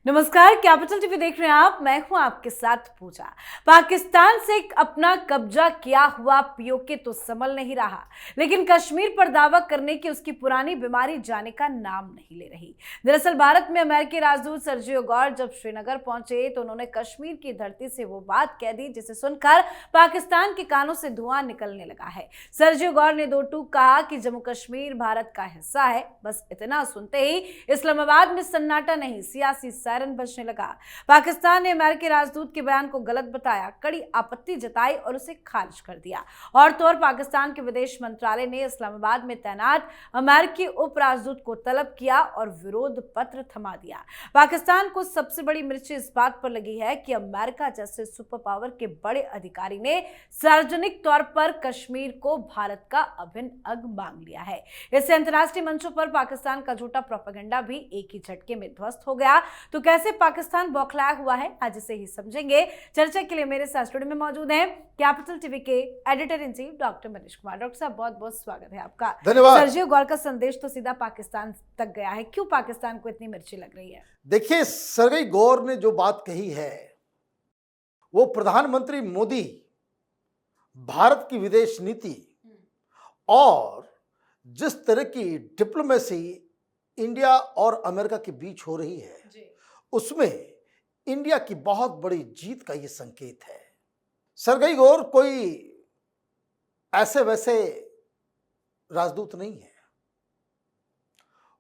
नमस्कार, capital TV देख रहे हैं आप। मैं हूं आपके साथ पूजा। पाकिस्तान से अपना कब्जा किया हुआ पीओके तो संभल नहीं रहा, लेकिन कश्मीर पर दावा करने की उसकी पुरानी बीमारी जाने का नाम नहीं ले रही। दरअसल भारत में अमेरिकी राजदूत सर्जियो गौर जब श्रीनगर पहुंचे तो उन्होंने कश्मीर की धरती से वो बात कह दी जिसे सुनकर पाकिस्तान के कानों से धुआं निकलने लगा है। सर्जियो गौर ने दो टूक कहा कि जम्मू कश्मीर भारत का हिस्सा है। बस इतना सुनते ही इस्लामाबाद में सन्नाटा नहीं, सियासी सायरन बजने लगा। पाकिस्तान ने अमेरिकी राजदूत के बयान को गलत बताया, कड़ी आपत्ति जताई और उसे खारिज कर दिया। और तो और पाकिस्तान के विदेश मंत्रालय ने इस्लामाबाद में तैनात अमेरिकी उप राजदूत को तलब किया और विरोध पत्र थमा दिया। पाकिस्तान को सबसे बड़ी मिर्ची इस बात पर लगी है कि अमेरिका जैसे सुपर पावर के बड़े अधिकारी ने सार्वजनिक तौर पर कश्मीर को भारत का अभिन्न अंग मांग लिया है। इससे अंतर्राष्ट्रीय मंचों पर पाकिस्तान का झूठा प्रोपेगेंडा भी एक ही झटके में ध्वस्त हो गया। तो कैसे पाकिस्तान बौखलाया हुआ है, आज इसे ही समझेंगे। चर्चा के लिए मेरे साथ स्टूडियो में मौजूद हैं कैपिटल टीवी के editor in chief doctor Manish Kumar. Doctor साहब, बहुत बहुत स्वागत है आपका। धन्यवाद। सर्जियो गौर का संदेश तो सीधा पाकिस्तान तक गया है, क्यों पाकिस्तान को इतनी मिर्ची लग रही है? देखिए, सर्जियो गौर ने जो बात कही है वो प्रधानमंत्री मोदी भारत की विदेश नीति और जिस तरह की डिप्लोमेसी इंडिया और अमेरिका के बीच हो रही है उसमें इंडिया की बहुत बड़ी जीत का ये संकेत है। सर्जियो गौर कोई ऐसे वैसे राजदूत नहीं है,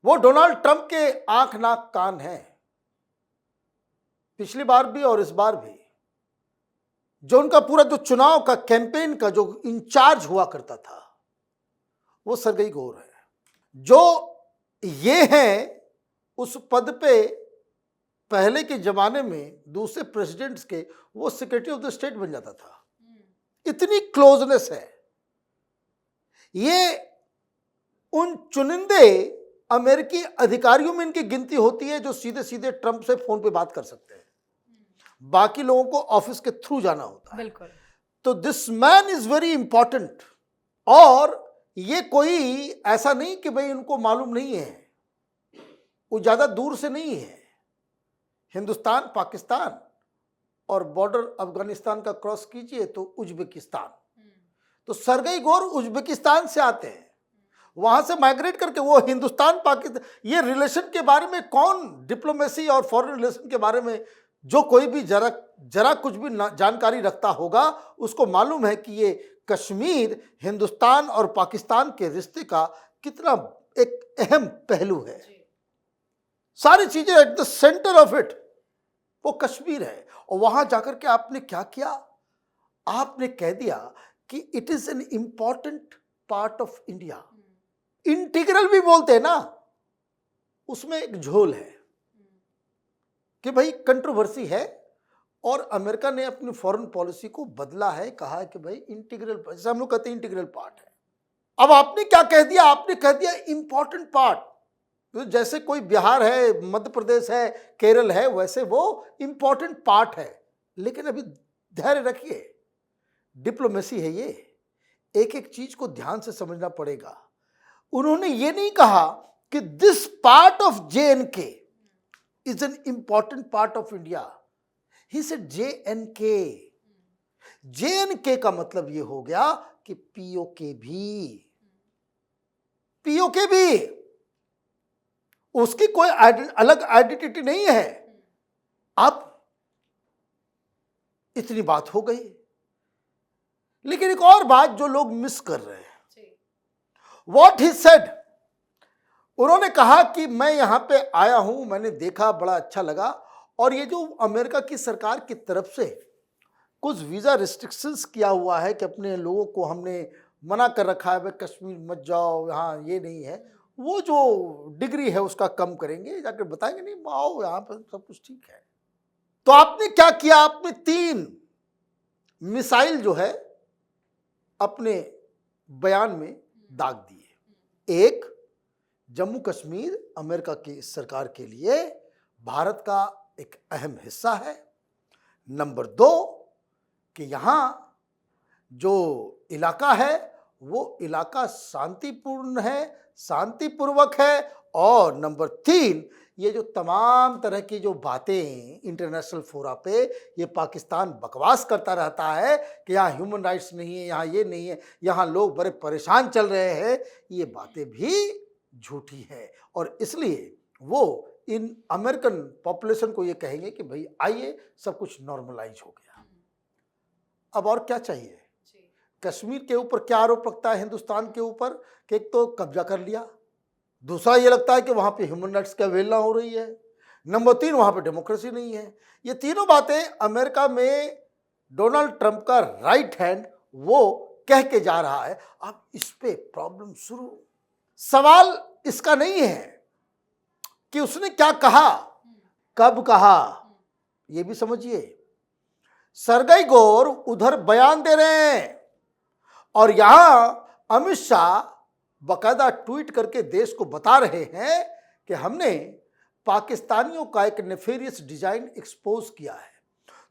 वो डोनाल्ड ट्रंप के आंख नाक कान है। पिछली बार भी और इस बार भी जो उनका पूरा जो चुनाव का कैंपेन का जो इंचार्ज हुआ करता था वो सर्जियो गौर है। जो ये हैं उस पद पे पहले के जमाने में दूसरे प्रेसिडेंट्स के वो सेक्रेटरी ऑफ द स्टेट बन जाता था। इतनी क्लोजनेस है। ये उन चुनिंदे अमेरिकी अधिकारियों में इनकी गिनती होती है जो सीधे सीधे ट्रंप से फोन पे बात कर सकते हैं। बाकी लोगों को ऑफिस के थ्रू जाना होता है। बिल्कुल। तो this man is very important. और ये कोई ऐसा नहीं कि भाई उनको मालूम नहीं है, वो ज्यादा दूर से नहीं है। हिंदुस्तान पाकिस्तान और बॉर्डर अफगानिस्तान का क्रॉस कीजिए तो उज्बेकिस्तान। तो सर्जियो गौर उज्बेकिस्तान से आते हैं, वहां से माइग्रेट करके वो हिंदुस्तान पाकिस्तान, ये रिलेशन के बारे में कौन, डिप्लोमेसी और फॉरेन रिलेशन के बारे में जो कोई भी जरा कुछ भी जानकारी रखता होगा उसको मालूम है कि ये कश्मीर हिंदुस्तान और पाकिस्तान के रिश्ते का कितना एक अहम पहलू है। सारी चीजें at the centre of it वो कश्मीर है। और वहां जाकर के आपने क्या किया? आपने कह दिया कि it is an important part of India. Integral भी बोलते हैं ना, उसमें एक झोल है कि भाई कंट्रोवर्सी है और अमेरिका ने अपनी फॉरेन पॉलिसी को बदला है, कहा है कि भाई इंटीग्रल, जैसे हम लोग कहते हैं इंटीग्रल पार्ट है। अब आपने क्या कह दिया? आपने कह दिया इंपॉर्टेंट पार्ट। तो जैसे कोई बिहार है, मध्य प्रदेश है, केरल है, वैसे वो इंपॉर्टेंट पार्ट है। लेकिन अभी धैर्य रखिए, डिप्लोमेसी है ये, एक एक चीज को ध्यान से समझना पड़ेगा। उन्होंने ये नहीं कहा कि this part of JNK is an important part of India. He said JNK। JNK का मतलब ये हो गया कि POK भी उसकी कोई अलग आइडेंटिटी नहीं है। अब इतनी बात हो गई, लेकिन एक और बात जो लोग मिस कर रहे हैं, व्हाट ही सेड, उन्होंने कहा कि मैं यहां पे आया हूं, मैंने देखा, बड़ा अच्छा लगा। और ये जो अमेरिका की सरकार की तरफ से कुछ वीजा रिस्ट्रिक्शंस किया हुआ है कि अपने लोगों को हमने मना कर रखा है, भाई कश्मीर मत जाओ, यहाँ ये नहीं है, वो जो डिग्री है उसका कम करेंगे, जाकर बताएंगे नहीं आओ यहाँ पर सब कुछ ठीक है। तो आपने क्या किया? आपने 3 मिसाइल जो है अपने बयान में दाग दिए। एक, जम्मू कश्मीर अमेरिका की सरकार के लिए भारत का एक अहम हिस्सा है। नंबर 2 कि यहां जो इलाका है वो इलाका शांतिपूर्ण है, शांतिपूर्वक है और नंबर 3, ये जो तमाम तरह की जो बातें इंटरनेशनल फोरा पे ये पाकिस्तान बकवास करता रहता है कि यहाँ ह्यूमन राइट्स नहीं है, यहाँ ये नहीं है, यहाँ लोग बड़े परेशान चल रहे हैं, ये बातें भी झूठी है। और इसलिए वो इन अमेरिकन पॉपुलेशन को ये कहेंगे कि भाई आइए सब कुछ नॉर्मलाइज हो गया। अब और क्या चाहिए? कश्मीर के ऊपर क्या आरोप लगता है हिंदुस्तान के ऊपर कि एक तो कब्जा कर लिया, दूसरा ये लगता है कि वहाँ पे ह्यूमन राइट्स की अवहेलना हो रही है, नंबर 3 वहाँ पे डेमोक्रेसी नहीं है। ये तीनों बातें अमेरिका में डोनाल्ड ट्रंप का राइट हैंड वो कह के जा रहा है। अब इस पे प्रॉब्लम शुरू। सवाल इसका नहीं है कि उसने क्या कहा, कब कहा, ये भी समझिए। सरगई गौर उधर बयान दे रहे हैं और यहां अमित शाह बकायदा ट्वीट करके देश को बता रहे हैं कि हमने पाकिस्तानियों का एक नेफेरियस डिजाइन एक्सपोज किया है,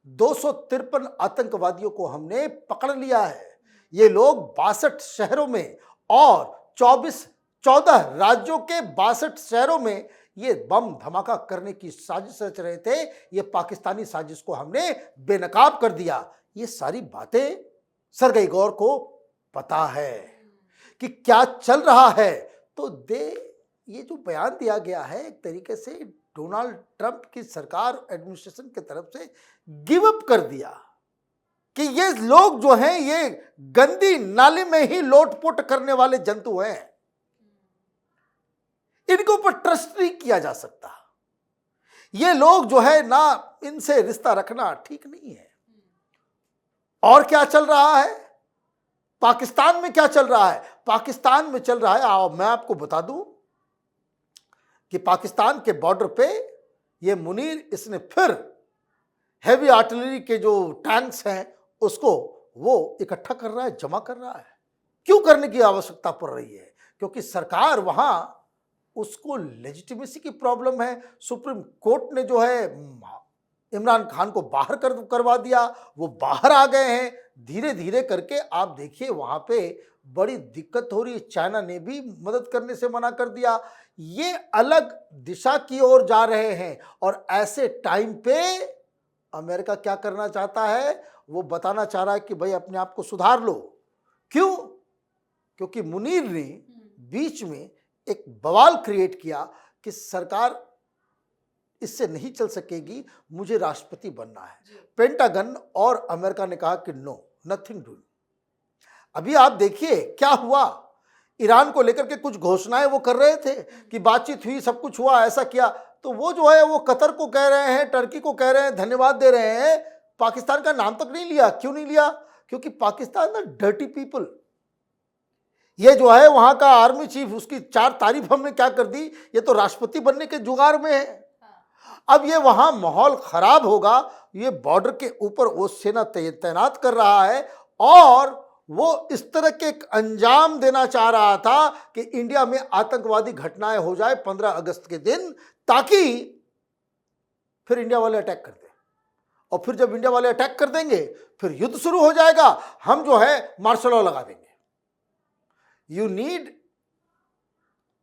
253 आतंकवादियों को हमने पकड़ लिया है। ये लोग 62 शहरों में और 14 राज्यों के 62 शहरों में ये बम धमाका करने की साजिश रच रहे थे। ये पाकिस्तानी साजिश को हमने बेनकाब कर दिया। ये सारी बातें सरगई गौर को पता है कि क्या चल रहा है। तो ये जो बयान दिया गया है एक तरीके से डोनाल्ड ट्रंप की सरकार एडमिनिस्ट्रेशन की तरफ से गिव अप कर दिया कि ये लोग जो हैं ये गंदी नाली में ही लोटपोट करने वाले जंतु हैं, इनके ऊपर ट्रस्ट नहीं किया जा सकता। ये लोग जो है ना, इनसे रिश्ता रखना ठीक नहीं है। और क्या चल रहा है पाकिस्तान में? क्या चल रहा है पाकिस्तान में? चल रहा है, आओ मैं आपको बता दूं कि पाकिस्तान के बॉर्डर पे ये मुनीर इसने फिर हैवी आर्टिलरी के जो टैंक्स हैं उसको वो इकट्ठा कर रहा है, जमा कर रहा है। क्यों करने की आवश्यकता पड़ रही है? क्योंकि सरकार वहां उसको लेजिटिमेसी की प्रॉब्लम है। सुप्रीम कोर्ट ने जो है इमरान खान को बाहर करवा दिया, वो बाहर आ गए हैं। धीरे धीरे करके आप देखिए वहां पे बड़ी दिक्कत हो रही है। चाइना ने भी मदद करने से मना कर दिया। ये अलग दिशा की ओर जा रहे हैं और ऐसे टाइम पे अमेरिका क्या करना चाहता है? वो बताना चाह रहा है कि भाई अपने आप को सुधार लो। क्यों? क्योंकि मुनीर ने बीच में एक बवाल क्रिएट किया कि सरकार इससे नहीं चल सकेगी, मुझे राष्ट्रपति बनना है। पेंटागन और अमेरिका ने कहा कि नो, नथिंग डूइंग। अभी आप देखिए क्या हुआ। ईरान को लेकर के कुछ घोषणाएं वो कर रहे थे कि बातचीत हुई, सब कुछ हुआ, ऐसा किया। तो वो जो है वो कतर को कह रहे हैं, टर्की को कह रहे हैं, धन्यवाद दे रहे हैं, पाकिस्तान का नाम तक नहीं लिया। क्यों नहीं लिया? क्योंकि पाकिस्तान ना डर्टी पीपल। ये जो है वहां का आर्मी चीफ, उसकी 4 तारीफ हमने क्या कर दी, ये तो राष्ट्रपति बनने के जुगाड़ में है। अब ये वहां माहौल खराब होगा। ये बॉर्डर के ऊपर वो सेना तैनात कर रहा है और वो इस तरह के एक अंजाम देना चाह रहा था कि इंडिया में आतंकवादी घटनाएं हो जाए 15 अगस्त के दिन, ताकि फिर इंडिया वाले अटैक कर दें। और फिर जब इंडिया वाले अटैक कर देंगे फिर युद्ध शुरू हो जाएगा, हम जो है मार्शल लॉ लगा देंगे। You need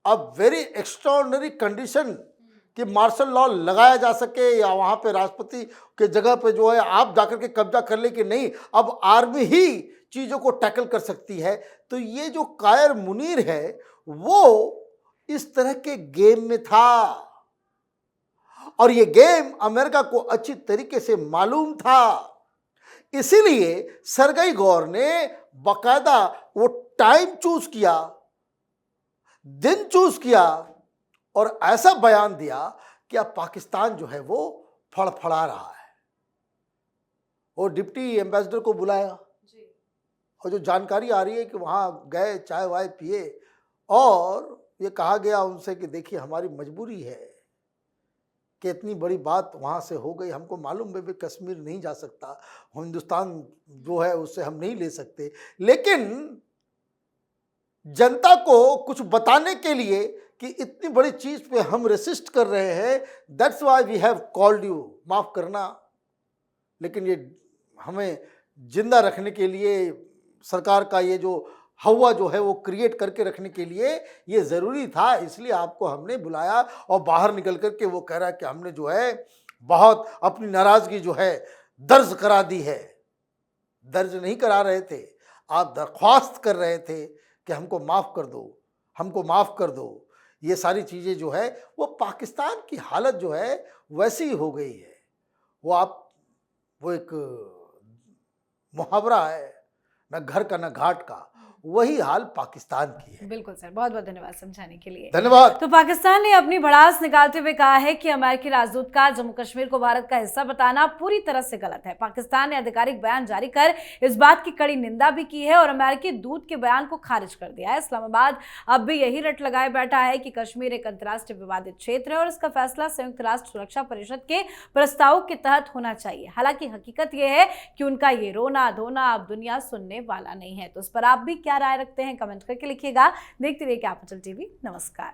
a very extraordinary condition कि मार्शल लॉ लगाया जा सके या वहां पे राष्ट्रपति के जगह पे जो है आप जाकर के कब्जा कर ले कि नहीं, अब आर्मी ही चीजों को टैकल कर सकती है। तो ये जो कायर मुनीर है वो इस तरह के गेम में था और ये गेम अमेरिका को अच्छी तरीके से मालूम था। इसीलिए सरगई गौर ने बाकायदा वो टाइम चूज किया, दिन चूज किया और ऐसा बयान दिया कि अब पाकिस्तान जो है वो फड़फड़ा रहा है। वो डिप्टी एम्बेसडर को बुलाया और जो जानकारी आ रही है कि वहां गए, चाय वाय पिए और ये कहा गया उनसे कि देखिए हमारी मजबूरी है कि इतनी बड़ी बात वहां से हो गई, हमको मालूम है भी कश्मीर नहीं जा सकता, हिंदुस्तान जो है उससे हम नहीं ले सकते, लेकिन जनता को कुछ बताने के लिए कि इतनी बड़ी चीज पे हम रेसिस्ट कर रहे हैं, that's why we have called you. माफ करना, लेकिन ये हमें जिंदा रखने के लिए सरकार का ये जो हवा जो है वो क्रिएट करके रखने के लिए ये ज़रूरी था, इसलिए आपको हमने बुलाया। और बाहर निकल कर के वो कह रहा है कि हमने जो है बहुत अपनी नाराज़गी जो है दर्ज करा दी है। दर्ज नहीं करा रहे थे, आप दरख्वास्त कर रहे थे कि हमको माफ़ कर दो, हमको माफ़ कर दो। ये सारी चीज़ें जो है वो पाकिस्तान की हालत जो है वैसी ही हो गई है। वो एक मुहावरा है, न घर का न घाट का, वही हाल पाकिस्तान की है। बिल्कुल सर, बहुत बहुत धन्यवाद समझाने के लिए। धन्यवाद। तो पाकिस्तान ने अपनी भड़ास निकालते हुए कहा है कि अमेरिकी राजदूत का जम्मू कश्मीर को भारत का हिस्सा बताना पूरी तरह से गलत है। पाकिस्तान ने आधिकारिक बयान जारी कर इस बात की कड़ी निंदा भी की है और अमेरिकी दूत के बयान को खारिज कर दिया है। इस्लामाबाद अब भी यही रट लगाए बैठा है कि कश्मीर एक अंतर्राष्ट्रीय विवादित क्षेत्र है और इसका फैसला संयुक्त राष्ट्र सुरक्षा परिषद के प्रस्ताव के तहत होना चाहिए। हालांकि हकीकत यह है कि उनका ये रोना धोना अब दुनिया सुनने वाला नहीं है। तो इस पर आप भी क्या राय रखते हैं, कमेंट करके लिखिएगा। देखते रहिए कैपिटल टीवी। नमस्कार।